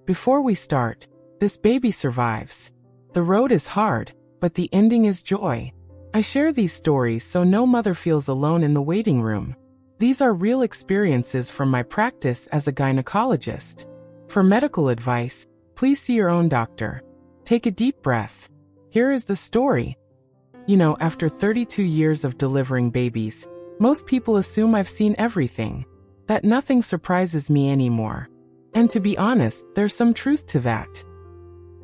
Before we start, this baby survives. The road is hard, but the ending is joy. I share these stories so no mother feels alone in the waiting room. These are real experiences from my practice as a gynecologist. For medical advice, please see your own doctor. Take a deep breath. Here is the story. After 32 years of delivering babies, most people assume I've seen everything, that nothing surprises me anymore. And to be honest, there's some truth to that.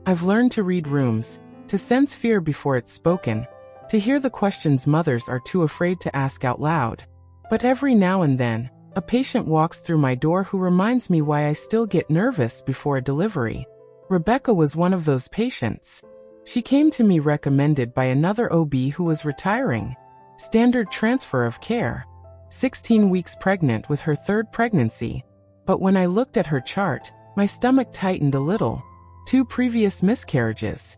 I've learned to read rooms, to sense fear before it's spoken, to hear the questions mothers are too afraid to ask out loud. But every now and then, a patient walks through my door who reminds me why I still get nervous before a delivery. Rebecca was one of those patients. She came to me recommended by another OB who was retiring. Standard transfer of care. 16 weeks pregnant with her third pregnancy. But when I looked at her chart, my stomach tightened a little. 2 previous miscarriages.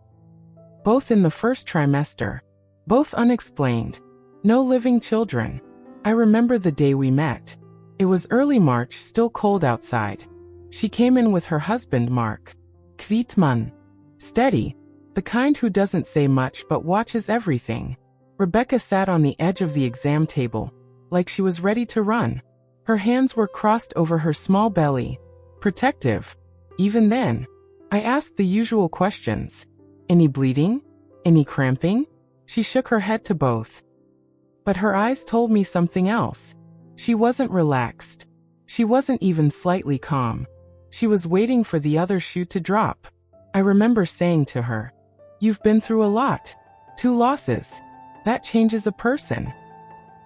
Both in the first trimester. Both unexplained. No living children. I remember the day we met. It was early March, still cold outside. She came in with her husband Mark. Kviet man. Steady. The kind who doesn't say much but watches everything. Rebecca sat on the edge of the exam table, like she was ready to run. Her hands were crossed over her small belly. Protective. Even then, I asked the usual questions. Any bleeding? Any cramping? She shook her head to both. But her eyes told me something else. She wasn't relaxed. She wasn't even slightly calm. She was waiting for the other shoe to drop. I remember saying to her, "You've been through a lot. 2 losses. That changes a person."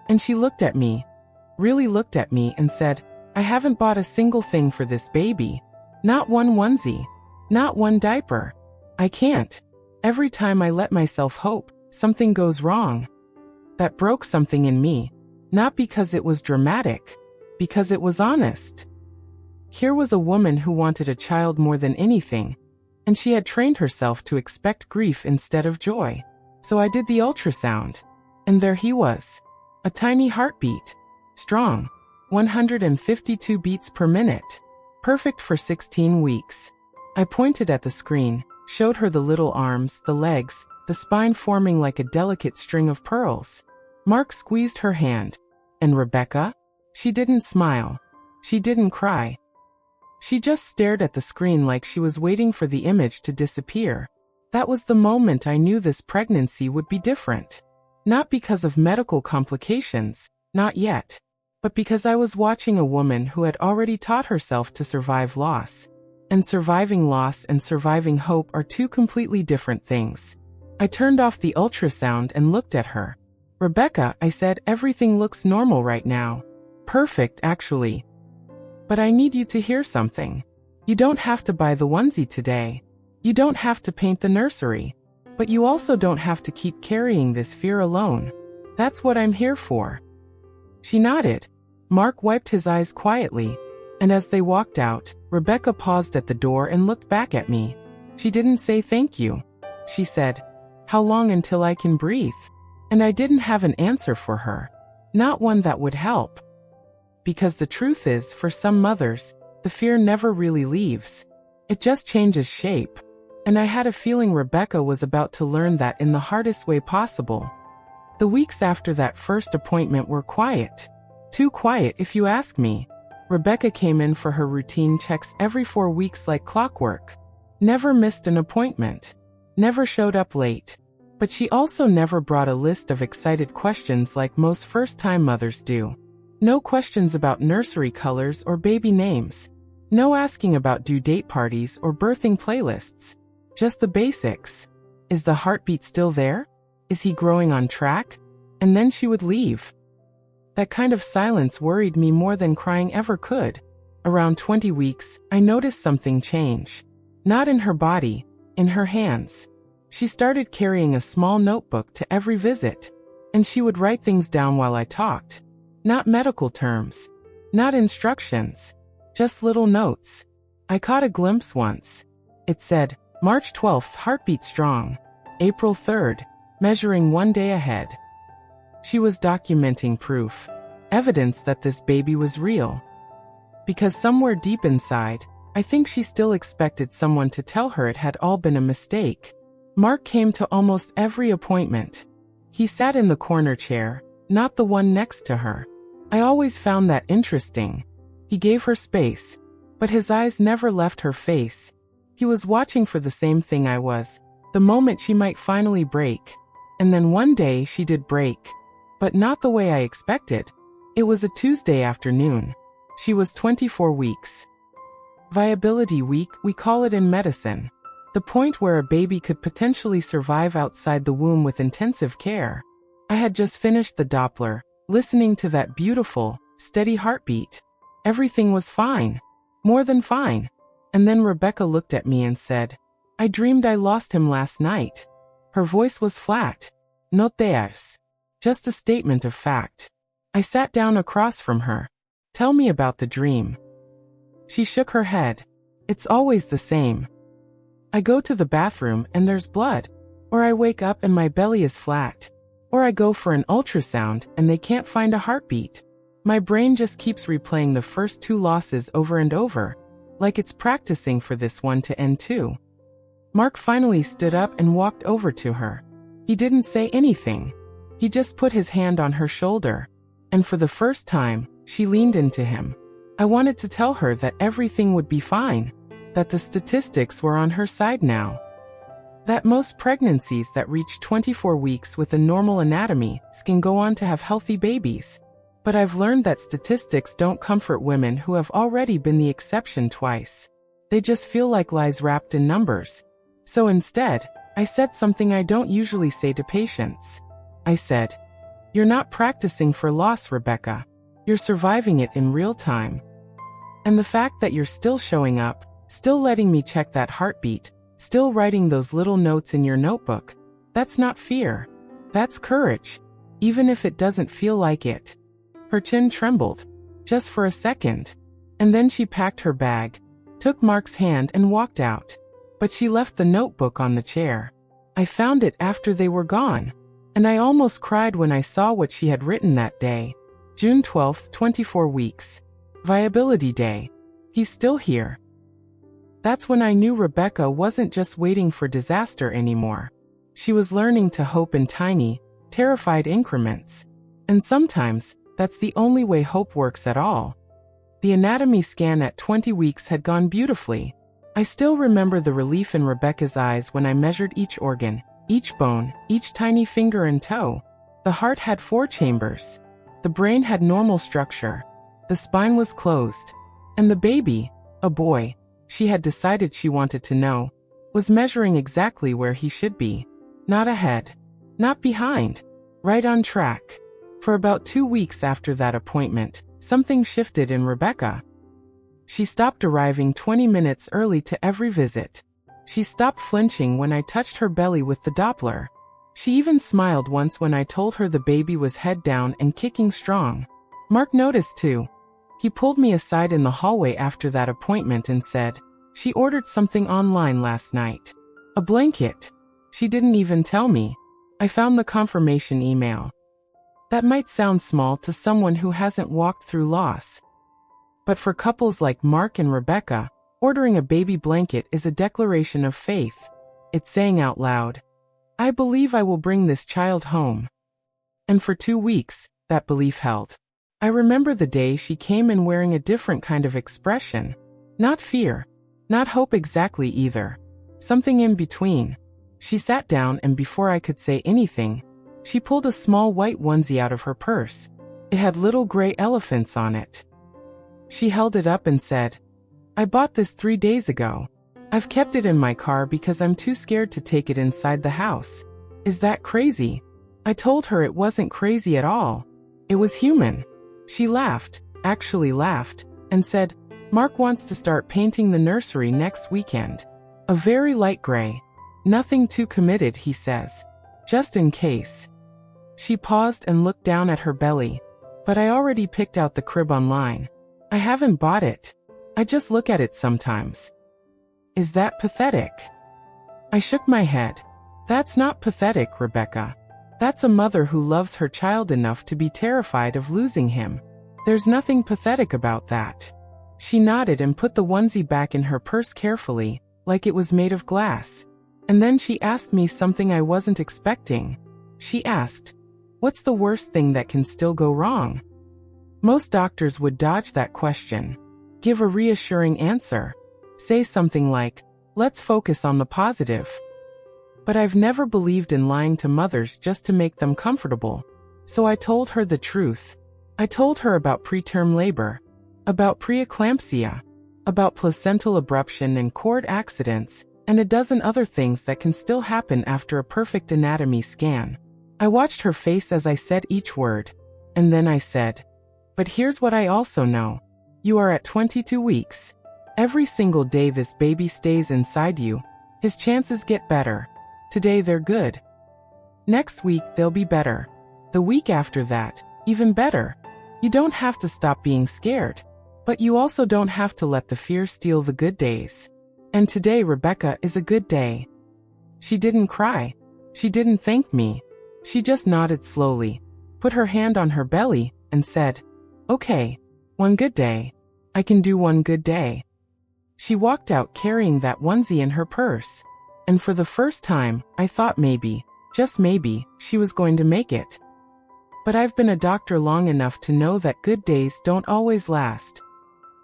And she looked at me, really looked at me and said, "I haven't bought a single thing for this baby. Not one onesie. Not one diaper. I can't. Every time I let myself hope, something goes wrong." That broke something in me. Not because it was dramatic, because it was honest. Here was a woman who wanted a child more than anything, and she had trained herself to expect grief instead of joy. So I did the ultrasound. And there he was. A tiny heartbeat. Strong. 152 beats per minute. Perfect for 16 weeks. I pointed at the screen, showed her the little arms, the legs, the spine forming like a delicate string of pearls. Mark squeezed her hand. And Rebecca? She didn't smile. She didn't cry. She just stared at the screen like she was waiting for the image to disappear. That was the moment I knew this pregnancy would be different. Not because of medical complications, not yet. But because I was watching a woman who had already taught herself to survive loss. And surviving loss and surviving hope are 2 completely different things. I turned off the ultrasound and looked at her. "Rebecca," I said, "everything looks normal right now. Perfect, actually. But I need you to hear something. You don't have to buy the onesie today. You don't have to paint the nursery. But you also don't have to keep carrying this fear alone. That's what I'm here for." She nodded. Mark wiped his eyes quietly. And as they walked out, Rebecca paused at the door and looked back at me. She didn't say thank you. She said, "How long until I can breathe?" And I didn't have an answer for her. Not one that would help. Because the truth is, for some mothers, the fear never really leaves. It just changes shape. And I had a feeling Rebecca was about to learn that in the hardest way possible. The weeks after that first appointment were quiet. Too quiet if you ask me. Rebecca came in for her routine checks every 4 weeks like clockwork. Never missed an appointment. Never showed up late. But she also never brought a list of excited questions like most first-time mothers do. No questions about nursery colors or baby names. No asking about due date parties or birthing playlists. Just the basics. Is the heartbeat still there? Is he growing on track? And then she would leave. That kind of silence worried me more than crying ever could. Around 20 weeks, I noticed something change. Not in her body, in her hands. She started carrying a small notebook to every visit. And she would write things down while I talked. Not medical terms. Not instructions. Just little notes. I caught a glimpse once. It said, March 12th, heartbeat strong. April 3rd, measuring 1 day ahead. She was documenting proof. Evidence that this baby was real. Because somewhere deep inside, I think she still expected someone to tell her it had all been a mistake. Mark came to almost every appointment. He sat in the corner chair, not the one next to her. I always found that interesting. He gave her space, but his eyes never left her face. He was watching for the same thing I was, the moment she might finally break. And then one day she did break. But not the way I expected. It was a Tuesday afternoon. She was 24 weeks. Viability week, we call it in medicine. The point where a baby could potentially survive outside the womb with intensive care. I had just finished the Doppler, listening to that beautiful, steady heartbeat. Everything was fine. More than fine. And then Rebecca looked at me and said, "I dreamed I lost him last night." Her voice was flat. No tears. Just a statement of fact. I sat down across from her. "Tell me about the dream." She shook her head. "It's always the same. I go to the bathroom and there's blood. Or I wake up and my belly is flat. Or I go for an ultrasound and they can't find a heartbeat. My brain just keeps replaying the first two losses over and over, like it's practicing for this one to end too." Mark finally stood up and walked over to her. He didn't say anything. He just put his hand on her shoulder. And for the first time, she leaned into him. I wanted to tell her that everything would be fine, that the statistics were on her side now. That most pregnancies that reach 24 weeks with a normal anatomy can go on to have healthy babies. But I've learned that statistics don't comfort women who have already been the exception twice. They just feel like lies wrapped in numbers. So instead, I said something I don't usually say to patients. I said, "You're not practicing for loss, Rebecca. You're surviving it in real time. And the fact that you're still showing up, still letting me check that heartbeat, still writing those little notes in your notebook, that's not fear. That's courage, even if it doesn't feel like it." Her chin trembled, just for a second. And then she packed her bag, took Mark's hand and walked out. But she left the notebook on the chair. I found it after they were gone. And I almost cried when I saw what she had written that day. June 12th, 24 weeks. Viability Day. He's still here. That's when I knew Rebecca wasn't just waiting for disaster anymore. She was learning to hope in tiny, terrified increments. And sometimes, that's the only way hope works at all. The anatomy scan at 20 weeks had gone beautifully. I still remember the relief in Rebecca's eyes when I measured each organ, each bone, each tiny finger and toe. The heart had 4 chambers. The brain had normal structure. The spine was closed. And the baby, a boy, she had decided she wanted to know, was measuring exactly where he should be. Not ahead. Not behind. Right on track. For about 2 weeks after that appointment, something shifted in Rebecca. She stopped arriving 20 minutes early to every visit. She stopped flinching when I touched her belly with the Doppler. She even smiled once when I told her the baby was head down and kicking strong. Mark noticed too. He pulled me aside in the hallway after that appointment and said, "She ordered something online last night. A blanket." She didn't even tell me. I found the confirmation email. That might sound small to someone who hasn't walked through loss. But for couples like Mark and Rebecca, ordering a baby blanket is a declaration of faith. It's saying out loud, "I believe I will bring this child home." And for 2 weeks, that belief held. I remember the day she came in wearing a different kind of expression. Not fear. Not hope exactly either. Something in between. She sat down and before I could say anything, she pulled a small white onesie out of her purse. It had little gray elephants on it. She held it up and said, "I bought this 3 days ago. I've kept it in my car because I'm too scared to take it inside the house. Is that crazy?" I told her it wasn't crazy at all. It was human. She laughed, actually laughed, and said, "Mark wants to start painting the nursery next weekend. A very light gray. Nothing too committed, he says. Just in case." She paused and looked down at her belly. "But I already picked out the crib online. I haven't bought it. I just look at it sometimes." Is that pathetic? I shook my head. That's not pathetic, Rebecca. That's a mother who loves her child enough to be terrified of losing him. There's nothing pathetic about that. She nodded and put the onesie back in her purse carefully, like it was made of glass. And then she asked me something I wasn't expecting. She asked, "What's the worst thing that can still go wrong?" Most doctors would dodge that question. Give a reassuring answer. Say something like, "Let's focus on the positive." But I've never believed in lying to mothers just to make them comfortable. So I told her the truth. I told her about preterm labor, about preeclampsia, about placental abruption and cord accidents, and a dozen other things that can still happen after a perfect anatomy scan. I watched her face as I said each word, and then I said, "But here's what I also know. You are at 22 weeks. Every single day this baby stays inside you, his chances get better. Today they're good. Next week they'll be better. The week after that, even better. You don't have to stop being scared. But you also don't have to let the fear steal the good days. And today Rebecca is a good day." She didn't cry. She didn't thank me. She just nodded slowly, put her hand on her belly, and said, "Okay, one good day. I can do one good day." She walked out carrying that onesie in her purse. And for the first time, I thought maybe, just maybe, she was going to make it. But I've been a doctor long enough to know that good days don't always last.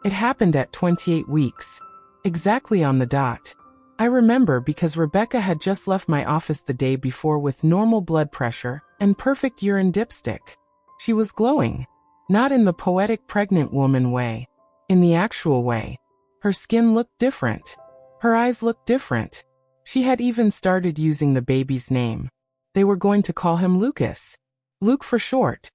It happened at 28 weeks. Exactly on the dot. I remember because Rebecca had just left my office the day before with normal blood pressure and perfect urine dipstick. She was glowing. Not in the poetic pregnant woman way. In the actual way. Her skin looked different. Her eyes looked different. She had even started using the baby's name. They were going to call him Lucas. Luke for short.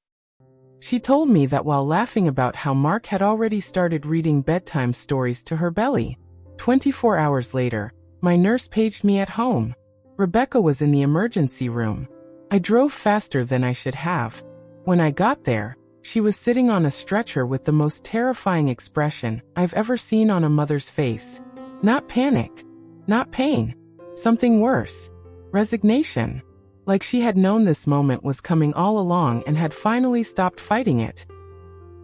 She told me that while laughing about how Mark had already started reading bedtime stories to her belly. 24 hours later, my nurse paged me at home. Rebecca was in the emergency room. I drove faster than I should have. When I got there, she was sitting on a stretcher with the most terrifying expression I've ever seen on a mother's face. Not panic. Not pain. Something worse. Resignation. Like she had known this moment was coming all along and had finally stopped fighting it.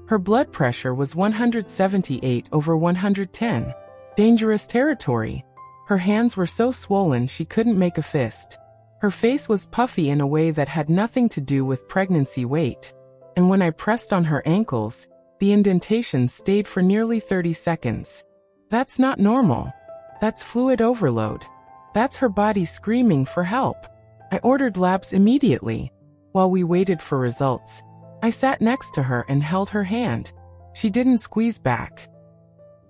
Her blood pressure was 178/110. Dangerous territory. Her hands were so swollen she couldn't make a fist. Her face was puffy in a way that had nothing to do with pregnancy weight. And when I pressed on her ankles, the indentation stayed for nearly 30 seconds. That's not normal. That's fluid overload. That's her body screaming for help. I ordered labs immediately. While we waited for results, I sat next to her and held her hand. She didn't squeeze back.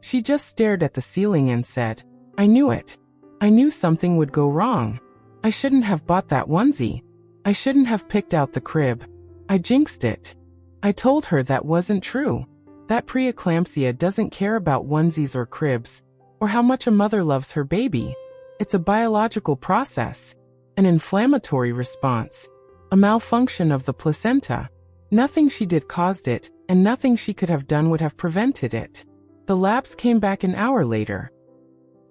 She just stared at the ceiling and said, "I knew it. I knew something would go wrong. I shouldn't have bought that onesie. I shouldn't have picked out the crib. I jinxed it." I told her that wasn't true. That preeclampsia doesn't care about onesies or cribs, or how much a mother loves her baby. It's a biological process. An inflammatory response. A malfunction of the placenta. Nothing she did caused it, and nothing she could have done would have prevented it. The labs came back an hour later.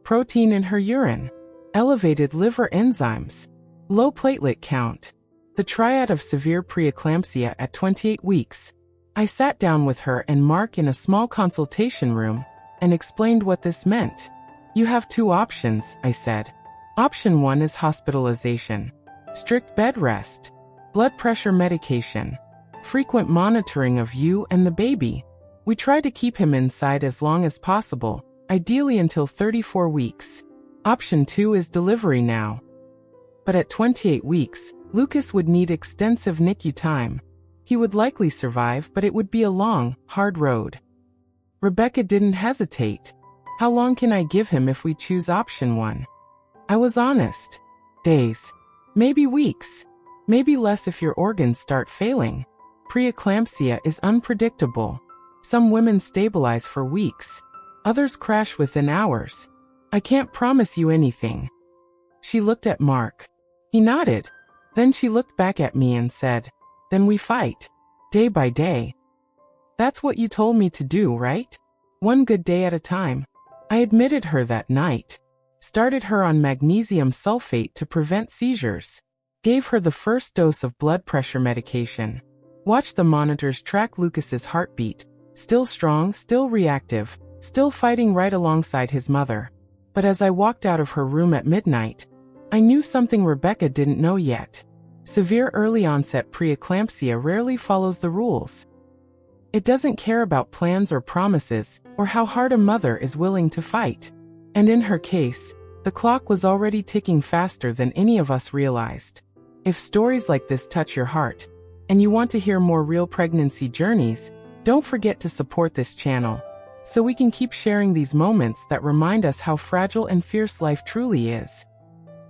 Protein in her urine. Elevated liver enzymes. Low platelet count. The triad of severe preeclampsia at 28 weeks. I sat down with her and Mark in a small consultation room and explained what this meant. "You have two options," I said. Option 1 is hospitalization. Strict bed rest. Blood pressure medication. Frequent monitoring of you and the baby. We try to keep him inside as long as possible, ideally until 34 weeks. Option 2 is delivery now. But at 28 weeks, Lucas would need extensive NICU time. He would likely survive, but it would be a long, hard road. Rebecca didn't hesitate. "How long can I give him if we choose option 1? I was honest. Days. Maybe weeks. Maybe less if your organs start failing. Preeclampsia is unpredictable. Some women stabilize for weeks. Others crash within hours. I can't promise you anything." She looked at Mark. He nodded. Then she looked back at me and said, "Then we fight. Day by day." That's what you told me to do, right? One good day at a time. I admitted her that night. Started her on magnesium sulfate to prevent seizures. Gave her the first dose of blood pressure medication. Watched the monitors track Lucas's heartbeat. Still strong, still reactive, still fighting right alongside his mother. But as I walked out of her room at midnight, I knew something Rebecca didn't know yet. Severe early onset preeclampsia rarely follows the rules. It doesn't care about plans or promises, or how hard a mother is willing to fight. And in her case, the clock was already ticking faster than any of us realized. If stories like this touch your heart, and you want to hear more real pregnancy journeys, don't forget to support this channel, so we can keep sharing these moments that remind us how fragile and fierce life truly is.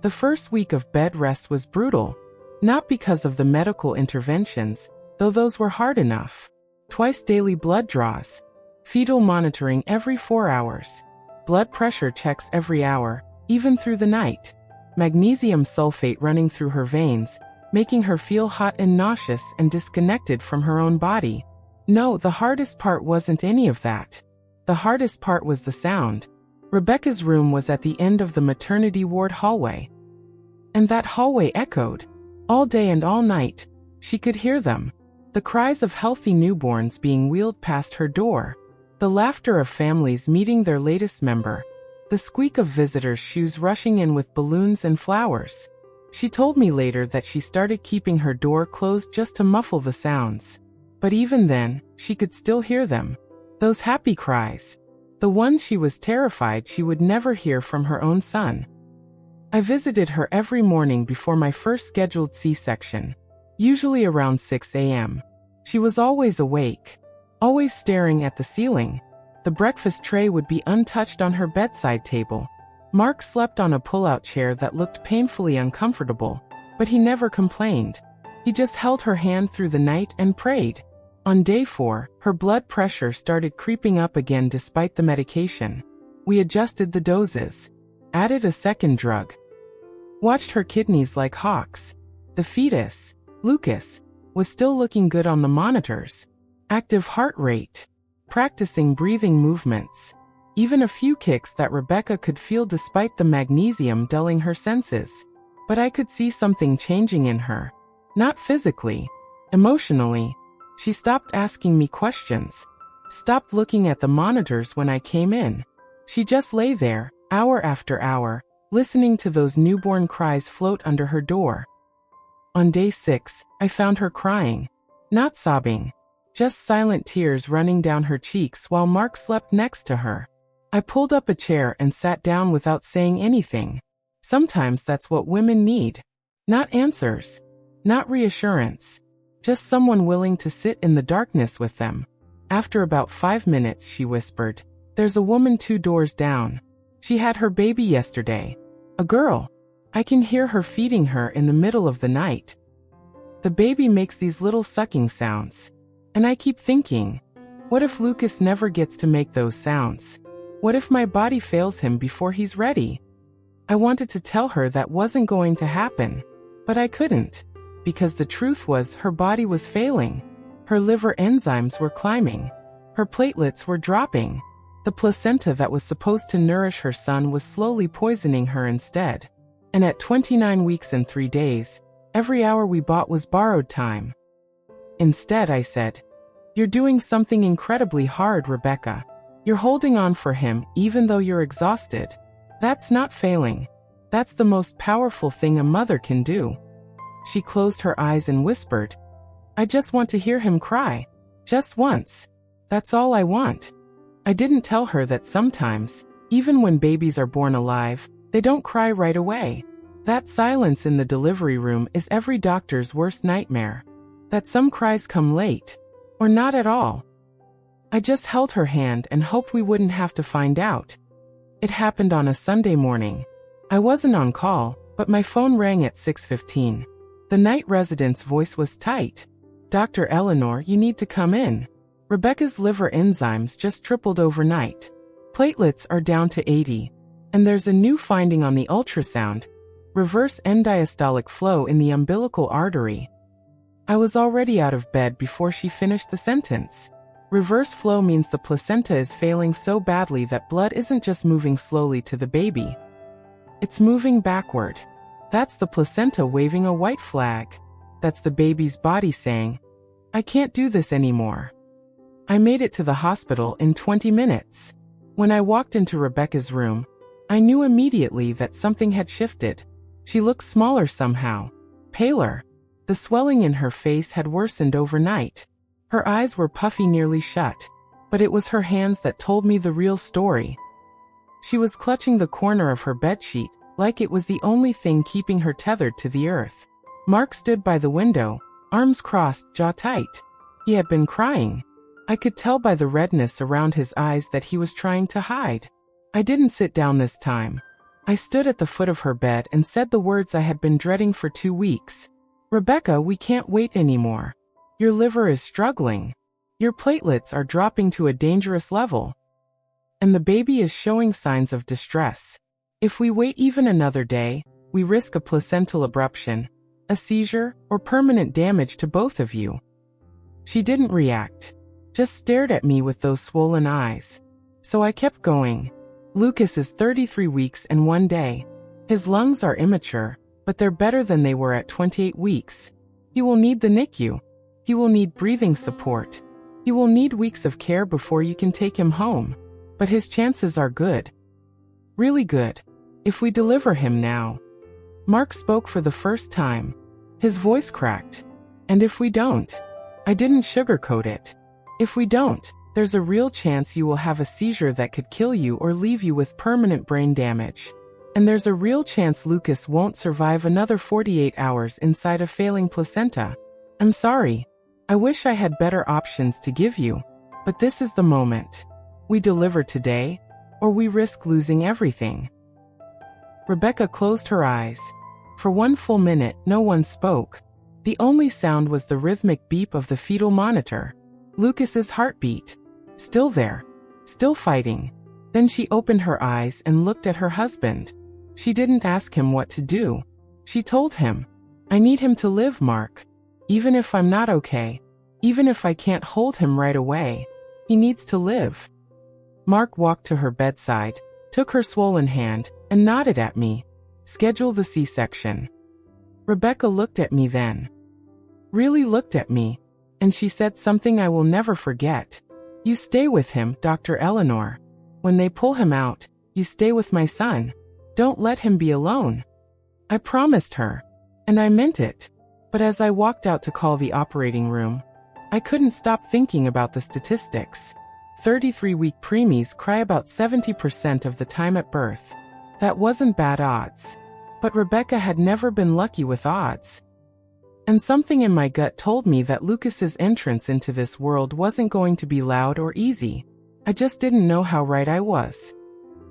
The first week of bed rest was brutal, not because of the medical interventions, though those were hard enough. Twice daily blood draws, fetal monitoring every 4 hours, blood pressure checks every hour, even through the night, magnesium sulfate running through her veins, making her feel hot and nauseous and disconnected from her own body. No, the hardest part wasn't any of that. The hardest part was the sound. Rebecca's room was at the end of the maternity ward hallway. And that hallway echoed. All day and all night, she could hear them. The cries of healthy newborns being wheeled past her door. The laughter of families meeting their latest member. The squeak of visitors' shoes rushing in with balloons and flowers. She told me later that she started keeping her door closed just to muffle the sounds. But even then, she could still hear them. Those happy cries. The ones she was terrified she would never hear from her own son. I visited her every morning before my first scheduled C-section, usually around 6 a.m. She was always awake, always staring at the ceiling. The breakfast tray would be untouched on her bedside table. Mark slept on a pull-out chair that looked painfully uncomfortable, but he never complained. He just held her hand through the night and prayed. On day 4, her blood pressure started creeping up again despite the medication. We adjusted the doses, added a second drug, watched her kidneys like hawks. The fetus, Lucas, was still looking good on the monitors. Active heart rate, practicing breathing movements, even a few kicks that Rebecca could feel despite the magnesium dulling her senses. But I could see something changing in her. Not physically, emotionally. She stopped asking me questions, stopped looking at the monitors when I came in. She just lay there, hour after hour, listening to those newborn cries float under her door. On day 6, I found her crying. Not sobbing, just silent tears running down her cheeks while Mark slept next to her. I pulled up a chair and sat down without saying anything. Sometimes that's what women need. Not answers, not reassurance. Just someone willing to sit in the darkness with them. After about 5 minutes, she whispered, "There's a woman 2 doors down. She had her baby yesterday. A girl. I can hear her feeding her in the middle of the night. The baby makes these little sucking sounds. And I keep thinking, what if Lucas never gets to make those sounds? What if my body fails him before he's ready?" I wanted to tell her that wasn't going to happen, but I couldn't. Because the truth was her body was failing. Her liver enzymes were climbing. Her platelets were dropping. The placenta that was supposed to nourish her son was slowly poisoning her instead. And at 29 weeks and 3 days, every hour we bought was borrowed time. Instead, I said, "You're doing something incredibly hard, Rebecca. You're holding on for him even though you're exhausted. That's not failing. That's the most powerful thing a mother can do." She closed her eyes and whispered, "I just want to hear him cry. Just once. That's all I want." I didn't tell her that sometimes, even when babies are born alive, they don't cry right away. That silence in the delivery room is every doctor's worst nightmare. That some cries come late, or not at all. I just held her hand and hoped we wouldn't have to find out. It happened on a Sunday morning. I wasn't on call, but my phone rang at 6:15. The night resident's voice was tight. "Dr. Eleanor, you need to come in. Rebecca's liver enzymes just tripled overnight. Platelets are down to 80. And there's a new finding on the ultrasound. Reverse end-diastolic flow in the umbilical artery." I was already out of bed before she finished the sentence. Reverse flow means the placenta is failing so badly that blood isn't just moving slowly to the baby. It's moving backward. That's the placenta waving a white flag. That's the baby's body saying, "I can't do this anymore." I made it to the hospital in 20 minutes. When I walked into Rebecca's room, I knew immediately that something had shifted. She looked smaller somehow, paler. The swelling in her face had worsened overnight. Her eyes were puffy, nearly shut, but it was her hands that told me the real story. She was clutching the corner of her bedsheet, like it was the only thing keeping her tethered to the earth. Mark stood by the window, arms crossed, jaw tight. He had been crying. I could tell by the redness around his eyes that he was trying to hide. I didn't sit down this time. I stood at the foot of her bed and said the words I had been dreading for 2 weeks. Rebecca, we can't wait anymore. Your liver is struggling. Your platelets are dropping to a dangerous level. And the baby is showing signs of distress. If we wait even another day, we risk a placental abruption, a seizure, or permanent damage to both of you. She didn't react, just stared at me with those swollen eyes. So I kept going. Lucas is 33 weeks and 1 day. His lungs are immature, but they're better than they were at 28 weeks. He will need the NICU. He will need breathing support. He will need weeks of care before you can take him home. But his chances are good. Really good. If we deliver him now. Mark spoke for the first time. His voice cracked. And if we don't? I didn't sugarcoat it. If we don't, there's a real chance you will have a seizure that could kill you or leave you with permanent brain damage. And there's a real chance Lucas won't survive another 48 hours inside a failing placenta. I'm sorry. I wish I had better options to give you. But this is the moment. We deliver today, or we risk losing everything. Rebecca closed her eyes. For 1 full minute, no one spoke. The only sound was the rhythmic beep of the fetal monitor. Lucas's heartbeat. Still there. Still fighting. Then she opened her eyes and looked at her husband. She didn't ask him what to do. She told him, I need him to live, Mark. Even if I'm not okay. Even if I can't hold him right away. He needs to live. Mark walked to her bedside, took her swollen hand, and nodded at me. Schedule the C-section. Rebecca looked at me then. Really looked at me. And she said something I will never forget. You stay with him, Dr. Eleanor. When they pull him out, you stay with my son. Don't let him be alone. I promised her. And I meant it. But as I walked out to call the operating room, I couldn't stop thinking about the statistics. 33-week preemies cry about 70% of the time at birth. That wasn't bad odds. But Rebecca had never been lucky with odds. And something in my gut told me that Lucas's entrance into this world wasn't going to be loud or easy. I just didn't know how right I was.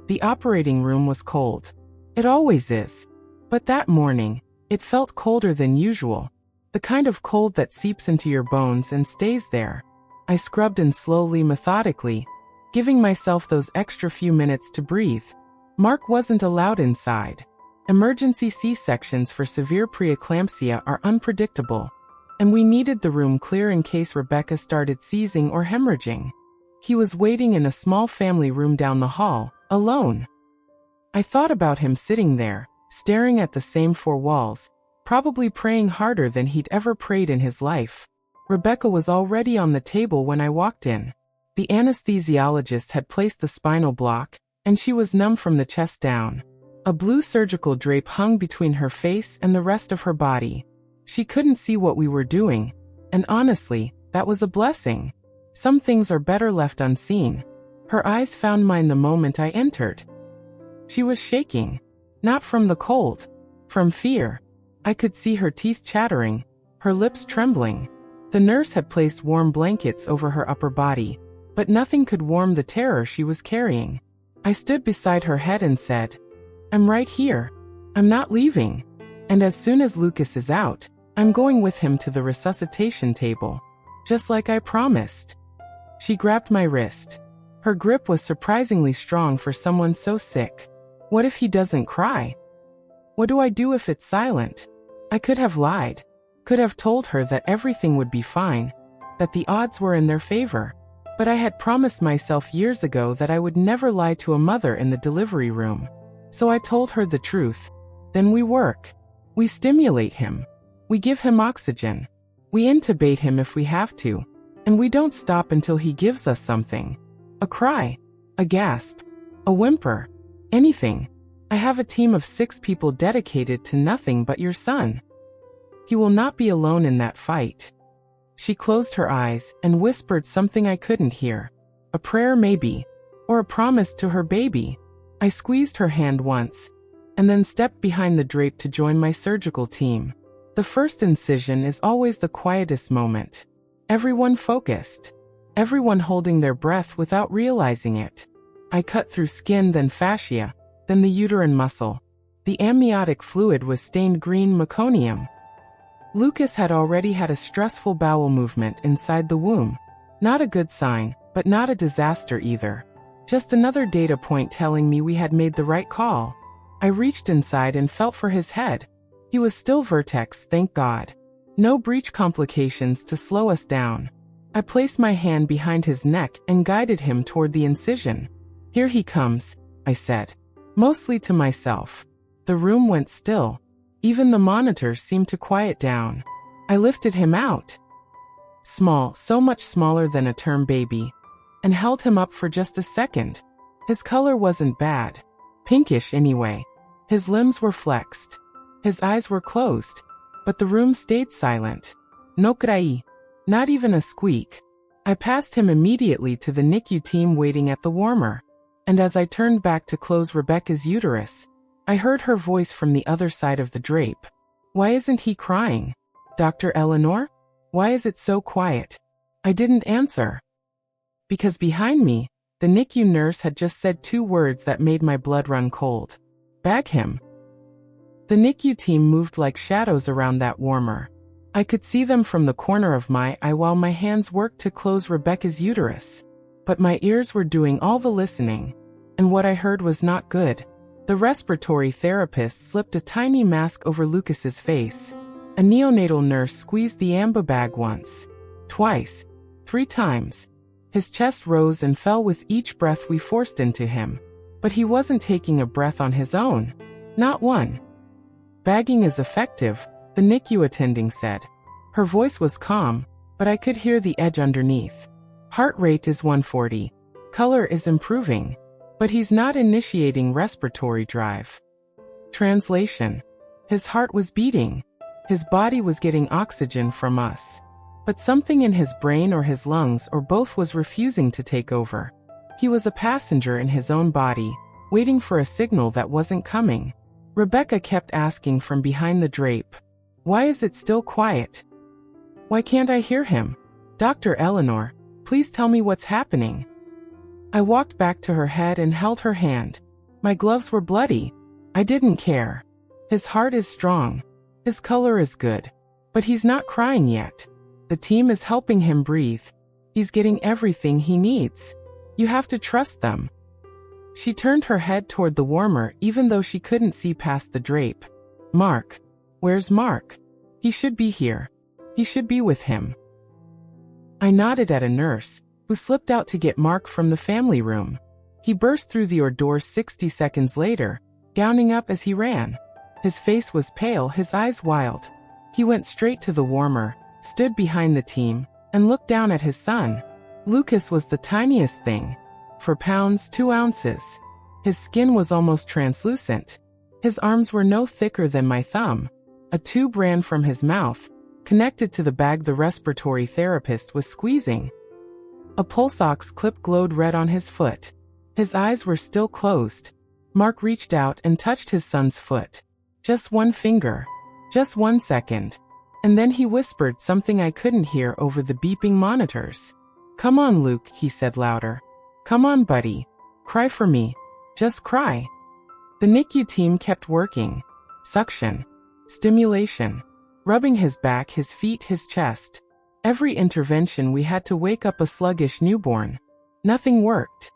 The operating room was cold. It always is. But that morning, it felt colder than usual. The kind of cold that seeps into your bones and stays there. I scrubbed in slowly, methodically, giving myself those extra few minutes to breathe. Mark wasn't allowed inside. Emergency C-sections for severe preeclampsia are unpredictable, and we needed the room clear in case Rebecca started seizing or hemorrhaging. He was waiting in a small family room down the hall, alone. I thought about him sitting there, staring at the same 4 walls, probably praying harder than he'd ever prayed in his life. Rebecca was already on the table when I walked in. The anesthesiologist had placed the spinal block, and she was numb from the chest down. A blue surgical drape hung between her face and the rest of her body. She couldn't see what we were doing, and honestly, that was a blessing. Some things are better left unseen. Her eyes found mine the moment I entered. She was shaking. Not from the cold. From fear. I could see her teeth chattering, her lips trembling. The nurse had placed warm blankets over her upper body, but nothing could warm the terror she was carrying. I stood beside her head and said, I'm right here. I'm not leaving. And as soon as Lucas is out, I'm going with him to the resuscitation table. Just like I promised. She grabbed my wrist. Her grip was surprisingly strong for someone so sick. What if he doesn't cry? What do I do if it's silent? I could have lied. Could have told her that everything would be fine, that the odds were in their favor. But I had promised myself years ago that I would never lie to a mother in the delivery room. So I told her the truth. Then we work. We stimulate him. We give him oxygen. We intubate him if we have to. And we don't stop until he gives us something. A cry. A gasp. A whimper. Anything. I have a team of 6 people dedicated to nothing but your son. He will not be alone in that fight. She closed her eyes and whispered something I couldn't hear. A prayer maybe. Or a promise to her baby. I squeezed her hand once, and then stepped behind the drape to join my surgical team. The first incision is always the quietest moment. Everyone focused. Everyone holding their breath without realizing it. I cut through skin, then fascia, then the uterine muscle. The amniotic fluid was stained green meconium. Lucas had already had a stressful bowel movement inside the womb. Not a good sign, but not a disaster either. Just another data point telling me we had made the right call. I reached inside and felt for his head. He was still vertex, thank God. No breech complications to slow us down. I placed my hand behind his neck and guided him toward the incision. Here he comes, I said. Mostly to myself. The room went still. Even the monitors seemed to quiet down. I lifted him out. Small, so much smaller than a term baby. And held him up for just a second. His color wasn't bad. Pinkish anyway. His limbs were flexed. His eyes were closed. But the room stayed silent. No cry. Not even a squeak. I passed him immediately to the NICU team waiting at the warmer. And as I turned back to close Rebecca's uterus, I heard her voice from the other side of the drape. Why isn't he crying? Dr. Eleanor? Why is it so quiet? I didn't answer. Because behind me, the NICU nurse had just said 2 words that made my blood run cold. Bag him. The NICU team moved like shadows around that warmer. I could see them from the corner of my eye while my hands worked to close Rebecca's uterus. But my ears were doing all the listening. And what I heard was not good. The respiratory therapist slipped a tiny mask over Lucas's face. A neonatal nurse squeezed the ambu bag once. Twice. 3 times. His chest rose and fell with each breath we forced into him. But he wasn't taking a breath on his own. Not one. Bagging is effective, the NICU attending said. Her voice was calm, but I could hear the edge underneath. Heart rate is 140. Color is improving. But he's not initiating respiratory drive. Translation. His heart was beating. His body was getting oxygen from us. But something in his brain or his lungs or both was refusing to take over. He was a passenger in his own body, waiting for a signal that wasn't coming. Rebecca kept asking from behind the drape. Why is it still quiet? Why can't I hear him? Dr. Eleanor, please tell me what's happening. I walked back to her head and held her hand. My gloves were bloody. I didn't care. His heart is strong. His color is good. But he's not crying yet. The team is helping him breathe. He's getting everything he needs. You have to trust them. She turned her head toward the warmer even though she couldn't see past the drape. Mark. Where's Mark? He should be here. He should be with him. I nodded at a nurse, who slipped out to get Mark from the family room. He burst through the doors 60 seconds later, gowning up as he ran. His face was pale, his eyes wild. He went straight to the warmer, stood behind the team, and looked down at his son. Lucas was the tiniest thing. 4 pounds 2 ounces. His skin was almost translucent. His arms were no thicker than my thumb. A tube ran from his mouth, connected to the bag the respiratory therapist was squeezing. A pulse ox clip glowed red on his foot. His eyes were still closed. Mark reached out and touched his son's foot. Just 1 finger. Just 1 second. And then he whispered something I couldn't hear over the beeping monitors. Come on, Luke, he said louder. Come on, buddy. Cry for me. Just cry. The NICU team kept working. Suction. Stimulation. Rubbing his back, his feet, his chest. Every intervention we had to wake up a sluggish newborn. Nothing worked.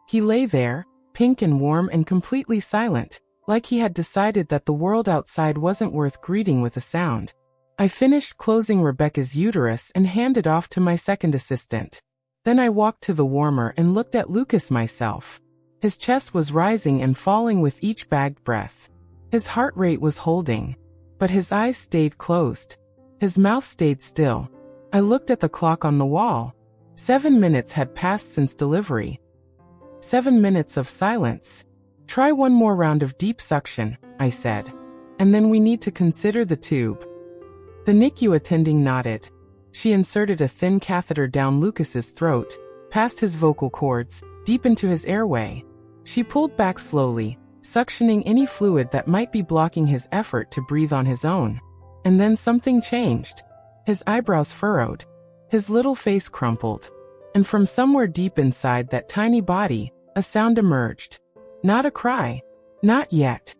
He lay there, pink and warm and completely silent, like he had decided that the world outside wasn't worth greeting with a sound. I finished closing Rebecca's uterus and handed off to my second assistant. Then I walked to the warmer and looked at Lucas myself. His chest was rising and falling with each bagged breath. His heart rate was holding. But his eyes stayed closed. His mouth stayed still. I looked at the clock on the wall. 7 minutes had passed since delivery. 7 minutes of silence. Try one more round of deep suction, I said. And then we need to consider the tube. The NICU attending nodded. She inserted a thin catheter down Lucas's throat, past his vocal cords, deep into his airway. She pulled back slowly, suctioning any fluid that might be blocking his effort to breathe on his own. And then something changed. His eyebrows furrowed. His little face crumpled. And from somewhere deep inside that tiny body, a sound emerged. Not a cry. Not yet.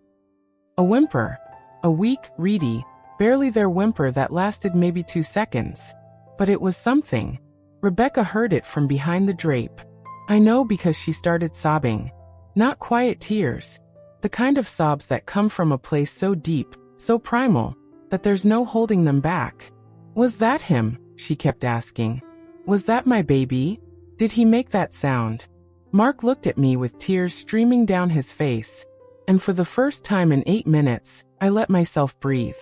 A whimper. A weak, reedy, barely there whimper that lasted maybe 2 seconds. But it was something. Rebecca heard it from behind the drape. I know because she started sobbing. Not quiet tears. The kind of sobs that come from a place so deep, so primal, that there's no holding them back. Was that him? She kept asking. Was that my baby? Did he make that sound? Mark looked at me with tears streaming down his face. And for the first time in 8 minutes, I let myself breathe.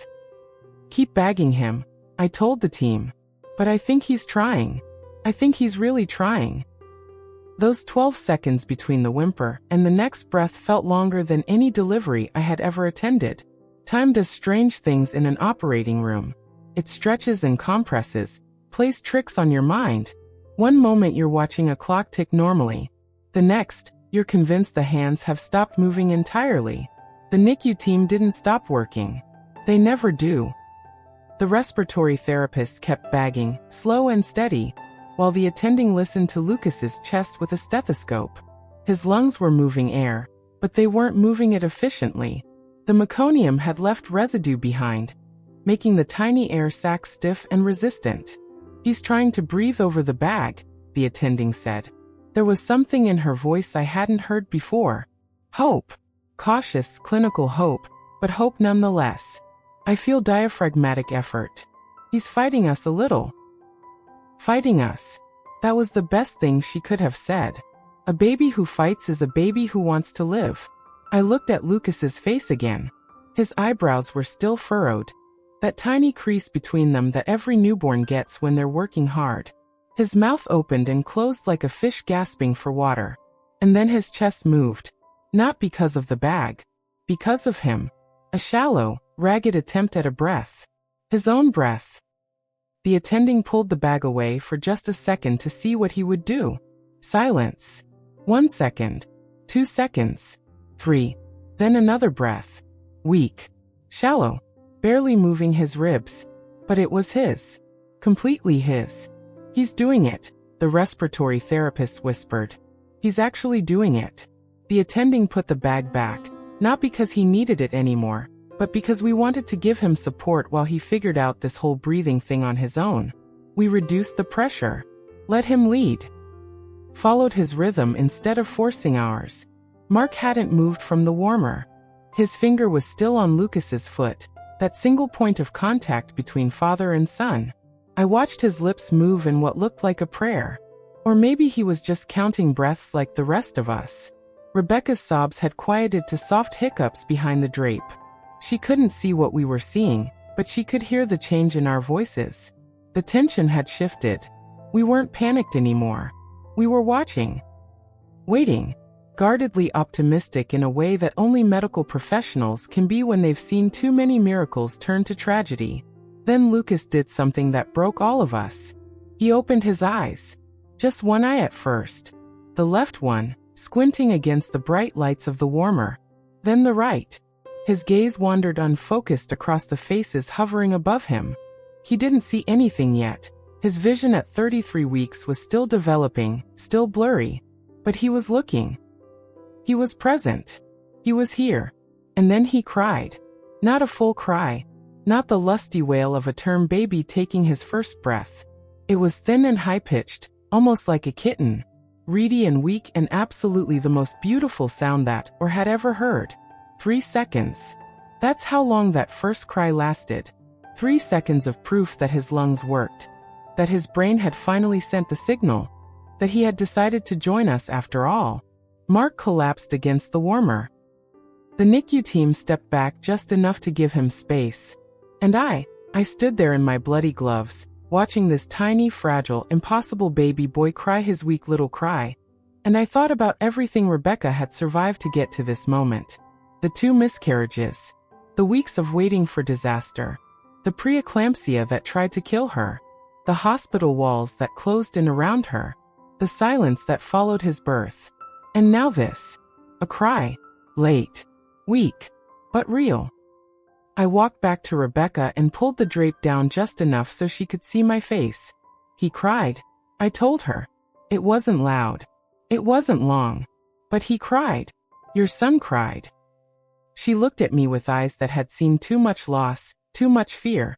Keep bagging him, I told the team. But I think he's trying. I think he's really trying. Those 12 seconds between the whimper and the next breath felt longer than any delivery I had ever attended. Time does strange things in an operating room. It stretches and compresses, plays tricks on your mind. One moment you're watching a clock tick normally. The next, you're convinced the hands have stopped moving entirely. The NICU team didn't stop working. They never do. The respiratory therapist kept bagging, slow and steady, while the attending listened to Lucas's chest with a stethoscope. His lungs were moving air, but they weren't moving it efficiently. The meconium had left residue behind, making the tiny air sac stiff and resistant. He's trying to breathe over the bag, the attending said. There was something in her voice I hadn't heard before. Hope. Cautious, clinical hope, but hope nonetheless. I feel diaphragmatic effort. He's fighting us a little. Fighting us. That was the best thing she could have said. A baby who fights is a baby who wants to live. I looked at Lucas's face again. His eyebrows were still furrowed. That tiny crease between them that every newborn gets when they're working hard. His mouth opened and closed like a fish gasping for water. And then his chest moved. Not because of the bag. Because of him. A shallow, ragged attempt at a breath. His own breath. The attending pulled the bag away for just a second to see what he would do. Silence. 1 second. 2 seconds. 3. Then another breath. Weak. Shallow. Barely moving his ribs. But it was his. Completely his. He's doing it, the respiratory therapist whispered. He's actually doing it. The attending put the bag back, not because he needed it anymore, but because we wanted to give him support while he figured out this whole breathing thing on his own. We reduced the pressure. Let him lead. Followed his rhythm instead of forcing ours. Mark hadn't moved from the warmer. His finger was still on Lucas's foot, that single point of contact between father and son. I watched his lips move in what looked like a prayer. Or maybe he was just counting breaths like the rest of us. Rebecca's sobs had quieted to soft hiccups behind the drape. She couldn't see what we were seeing, but she could hear the change in our voices. The tension had shifted. We weren't panicked anymore. We were watching. Waiting. Guardedly optimistic in a way that only medical professionals can be when they've seen too many miracles turn to tragedy. Then Lucas did something that broke all of us. He opened his eyes. Just one eye at first. The left one, squinting against the bright lights of the warmer. Then the right. His gaze wandered unfocused across the faces hovering above him. He didn't see anything yet. His vision at 33 weeks was still developing, still blurry. But he was looking. He was present. He was here. And then he cried. Not a full cry. Not the lusty wail of a term baby taking his first breath. It was thin and high-pitched, almost like a kitten. Reedy and weak and absolutely the most beautiful sound that, or had ever heard. 3 seconds. That's how long that first cry lasted. 3 seconds of proof that his lungs worked. That his brain had finally sent the signal. That he had decided to join us after all. Mark collapsed against the warmer. The NICU team stepped back just enough to give him space. And I stood there in my bloody gloves, watching this tiny, fragile, impossible baby boy cry his weak little cry. And I thought about everything Rebecca had survived to get to this moment. The 2 miscarriages. The weeks of waiting for disaster. The preeclampsia that tried to kill her. The hospital walls that closed in around her. The silence that followed his birth. And now this. A cry. Late. Weak. But real. I walked back to Rebecca and pulled the drape down just enough so she could see my face. He cried. I told her. It wasn't loud. It wasn't long. But he cried. Your son cried. She looked at me with eyes that had seen too much loss, too much fear.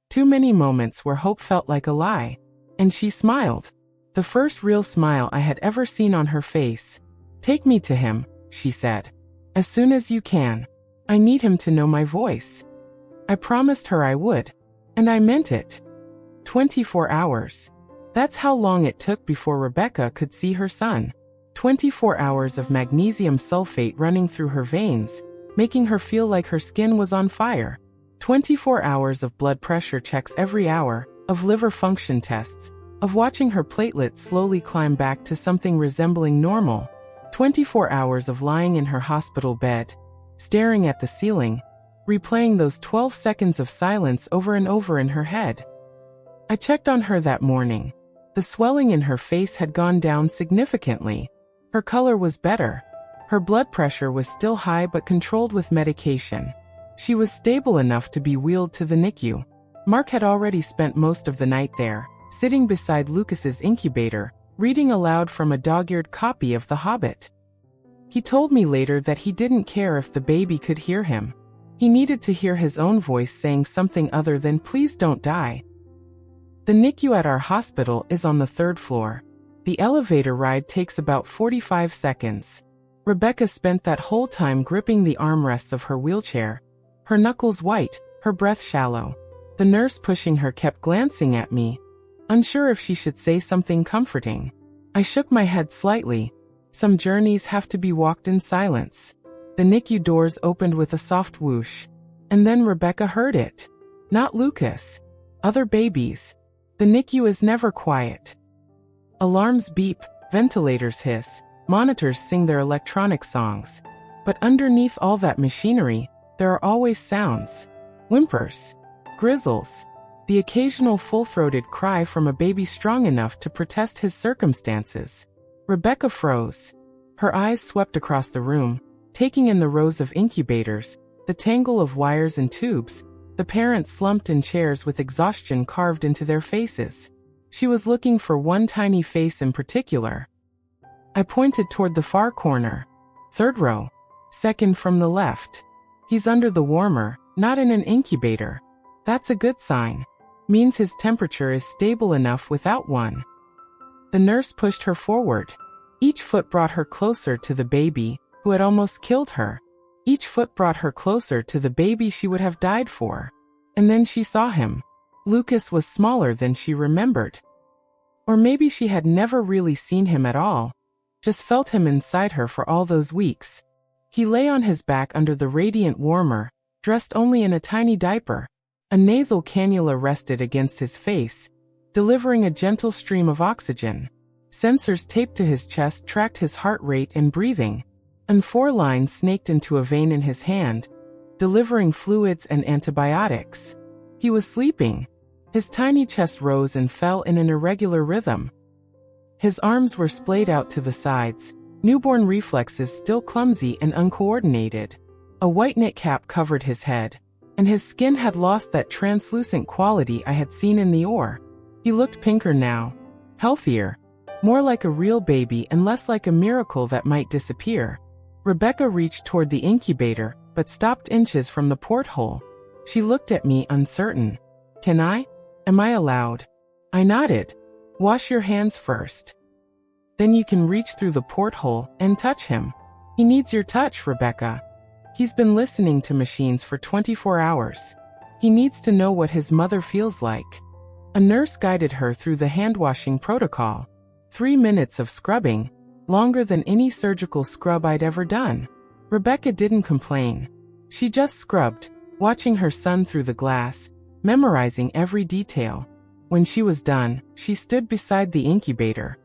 Too many moments where hope felt like a lie. And she smiled. The first real smile I had ever seen on her face. Take me to him, she said. As soon as you can. I need him to know my voice. I promised her I would. And I meant it. 24 hours. That's how long it took before Rebecca could see her son. 24 hours of magnesium sulfate running through her veins, making her feel like her skin was on fire. 24 hours of blood pressure checks every hour, of liver function tests, of watching her platelets slowly climb back to something resembling normal. 24 hours of lying in her hospital bed, staring at the ceiling, replaying those 12 seconds of silence over and over in her head. I checked on her that morning. The swelling in her face had gone down significantly. Her color was better. Her blood pressure was still high but controlled with medication. She was stable enough to be wheeled to the NICU. Mark had already spent most of the night there, sitting beside Lucas's incubator, reading aloud from a dog-eared copy of The Hobbit. He told me later that he didn't care if the baby could hear him. He needed to hear his own voice saying something other than "Please don't die." The NICU at our hospital is on the 3rd floor. The elevator ride takes about 45 seconds. Rebecca spent that whole time gripping the armrests of her wheelchair, her knuckles white, her breath shallow. The nurse pushing her kept glancing at me, unsure if she should say something comforting. I shook my head slightly. Some journeys have to be walked in silence. The NICU doors opened with a soft whoosh. And then Rebecca heard it. Not Lucas. Other babies. The NICU is never quiet. Alarms beep, ventilators hiss, monitors sing their electronic songs. But underneath all that machinery, there are always sounds. Whimpers. Grizzles. The occasional full-throated cry from a baby strong enough to protest his circumstances. Rebecca froze. Her eyes swept across the room, taking in the rows of incubators, the tangle of wires and tubes, the parents slumped in chairs with exhaustion carved into their faces. She was looking for one tiny face in particular. I pointed toward the far corner. 3rd row. 2nd from the left. He's under the warmer, not in an incubator. That's a good sign. Means his temperature is stable enough without one. The nurse pushed her forward. Each foot brought her closer to the baby, who had almost killed her. Each foot brought her closer to the baby she would have died for. And then she saw him. Lucas was smaller than she remembered. Or maybe she had never really seen him at all, just felt him inside her for all those weeks. He lay on his back under the radiant warmer, dressed only in a tiny diaper. A nasal cannula rested against his face, delivering a gentle stream of oxygen. Sensors taped to his chest tracked his heart rate and breathing. And 4 lines snaked into a vein in his hand, delivering fluids and antibiotics. He was sleeping. His tiny chest rose and fell in an irregular rhythm. His arms were splayed out to the sides, newborn reflexes still clumsy and uncoordinated. A white knit cap covered his head, and his skin had lost that translucent quality I had seen in the OR. He looked pinker now, healthier, more like a real baby and less like a miracle that might disappear. Rebecca reached toward the incubator, but stopped inches from the porthole. She looked at me uncertain. Can I? Am I allowed? I nodded. Wash your hands first. Then you can reach through the porthole and touch him. He needs your touch, Rebecca. He's been listening to machines for 24 hours. He needs to know what his mother feels like. A nurse guided her through the hand-washing protocol. 3 minutes of scrubbing, longer than any surgical scrub I'd ever done. Rebecca didn't complain. She just scrubbed, watching her son through the glass, memorizing every detail. When she was done, she stood beside the incubator.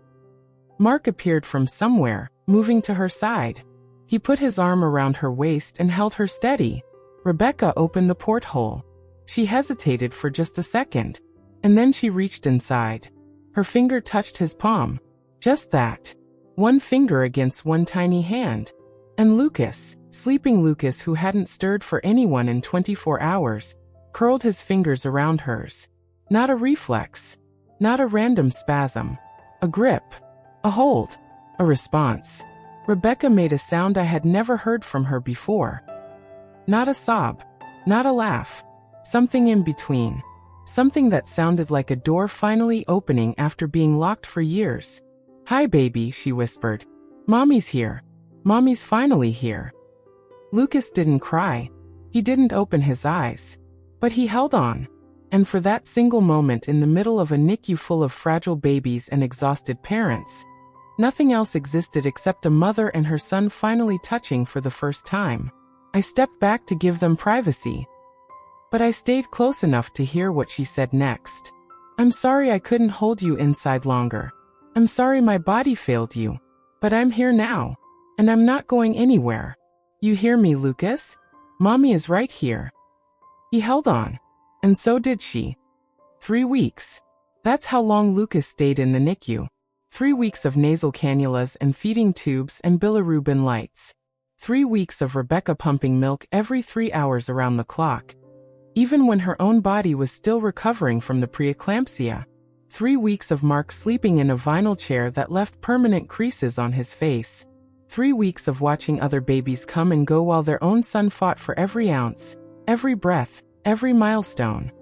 Mark appeared from somewhere, moving to her side. He put his arm around her waist and held her steady. Rebecca opened the porthole. She hesitated for just a second, and then she reached inside. Her finger touched his palm. Just that. One finger against one tiny hand. And Lucas, sleeping Lucas who hadn't stirred for anyone in 24 hours, curled his fingers around hers. Not a reflex. Not a random spasm. A grip. A hold. A response. Rebecca made a sound I had never heard from her before. Not a sob. Not a laugh. Something in between. Something that sounded like a door finally opening after being locked for years. "Hi, baby," she whispered. "Mommy's here. Mommy's finally here." Lucas didn't cry. He didn't open his eyes. But he held on. And for that single moment in the middle of a NICU full of fragile babies and exhausted parents, nothing else existed except a mother and her son finally touching for the first time. I stepped back to give them privacy. But I stayed close enough to hear what she said next. "I'm sorry I couldn't hold you inside longer. I'm sorry my body failed you. But I'm here now. And I'm not going anywhere. You hear me, Lucas? Mommy is right here." He held on. And so did she. 3 weeks. That's how long Lucas stayed in the NICU. 3 weeks of nasal cannulas and feeding tubes and bilirubin lights. 3 weeks of Rebecca pumping milk every 3 hours around the clock, even when her own body was still recovering from the preeclampsia. 3 weeks of Mark sleeping in a vinyl chair that left permanent creases on his face. 3 weeks of watching other babies come and go while their own son fought for every ounce, every breath, every milestone.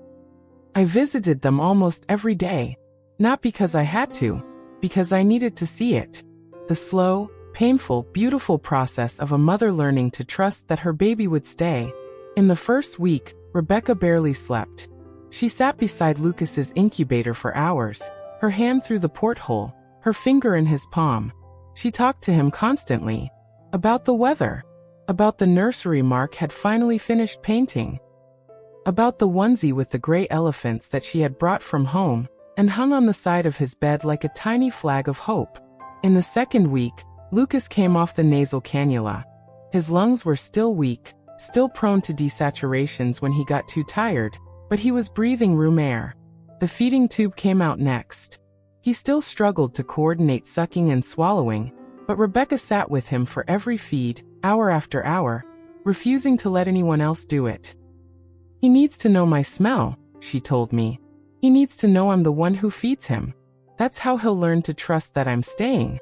I visited them almost every day, not because I had to, because I needed to see it. The slow, painful, beautiful process of a mother learning to trust that her baby would stay. In the first week, Rebecca barely slept. She sat beside Lucas's incubator for hours, her hand through the porthole, her finger in his palm. She talked to him constantly. About the weather. About the nursery Mark had finally finished painting. About the onesie with the gray elephants that she had brought from home and hung on the side of his bed like a tiny flag of hope. In the second week, Lucas came off the nasal cannula. His lungs were still weak, still prone to desaturations when he got too tired, but he was breathing room air. The feeding tube came out next. He still struggled to coordinate sucking and swallowing, but Rebecca sat with him for every feed, hour after hour, refusing to let anyone else do it. "He needs to know my smell," she told me. "He needs to know I'm the one who feeds him. That's how he'll learn to trust that I'm staying."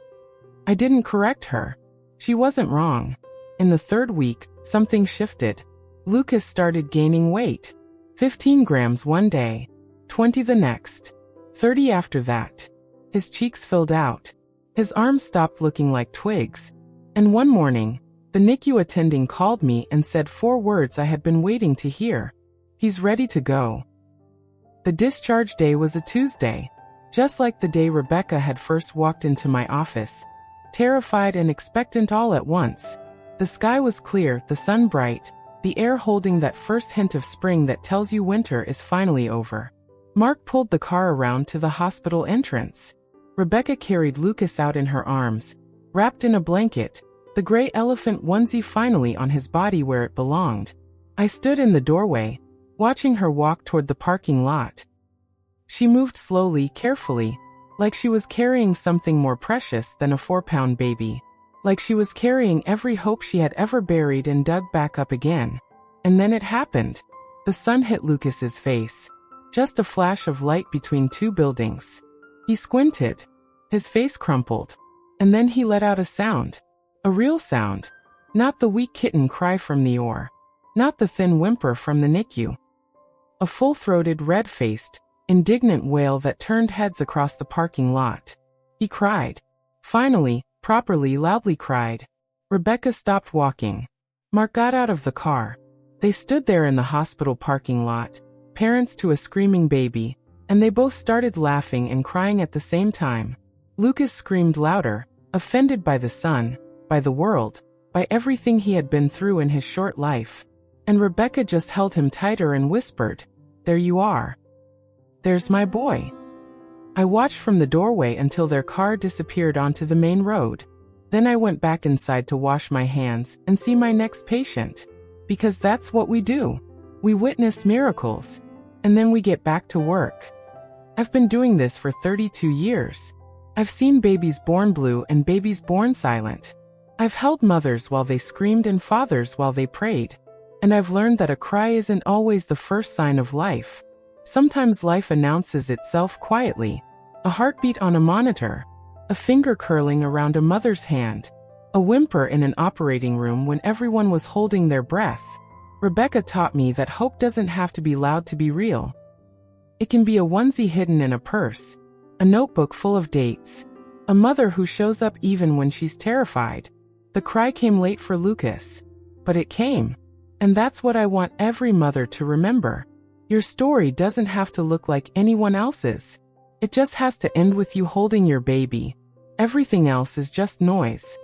I didn't correct her. She wasn't wrong. In the third week, something shifted. Lucas started gaining weight. 15 grams one day, 20 the next, 30 after that. His cheeks filled out. His arms stopped looking like twigs. And one morning, the NICU attending called me and said 4 words I had been waiting to hear. "He's ready to go." The discharge day was a Tuesday, just like the day Rebecca had first walked into my office, terrified and expectant all at once. The sky was clear, the sun bright, the air holding that first hint of spring that tells you winter is finally over. Mark pulled the car around to the hospital entrance. Rebecca carried Lucas out in her arms, wrapped in a blanket, the gray elephant onesie finally on his body where it belonged. I stood in the doorway, watching her walk toward the parking lot. She moved slowly, carefully, like she was carrying something more precious than a 4-pound baby. Like she was carrying every hope she had ever buried and dug back up again. And then it happened. The sun hit Lucas's face. Just a flash of light between 2 buildings. He squinted. His face crumpled. And then he let out a sound. A real sound. Not the weak kitten cry from the OR. Not the thin whimper from the NICU. A full-throated, red-faced, indignant wail that turned heads across the parking lot. He cried. Finally, properly, loudly cried. Rebecca stopped walking. Mark got out of the car. They stood there in the hospital parking lot, parents to a screaming baby, and they both started laughing and crying at the same time. Lucas screamed louder, offended by the sun, by the world, by everything he had been through in his short life. And Rebecca just held him tighter and whispered, "There you are. There's my boy." I watched from the doorway until their car disappeared onto the main road. Then I went back inside to wash my hands and see my next patient. Because that's what we do. We witness miracles. And then we get back to work. I've been doing this for 32 years. I've seen babies born blue and babies born silent. I've held mothers while they screamed and fathers while they prayed. And I've learned that a cry isn't always the first sign of life. Sometimes life announces itself quietly. A heartbeat on a monitor. A finger curling around a mother's hand. A whimper in an operating room when everyone was holding their breath. Rebecca taught me that hope doesn't have to be loud to be real. It can be a onesie hidden in a purse. A notebook full of dates. A mother who shows up even when she's terrified. The cry came late for Lucas. But it came. And that's what I want every mother to remember. Your story doesn't have to look like anyone else's. It just has to end with you holding your baby. Everything else is just noise.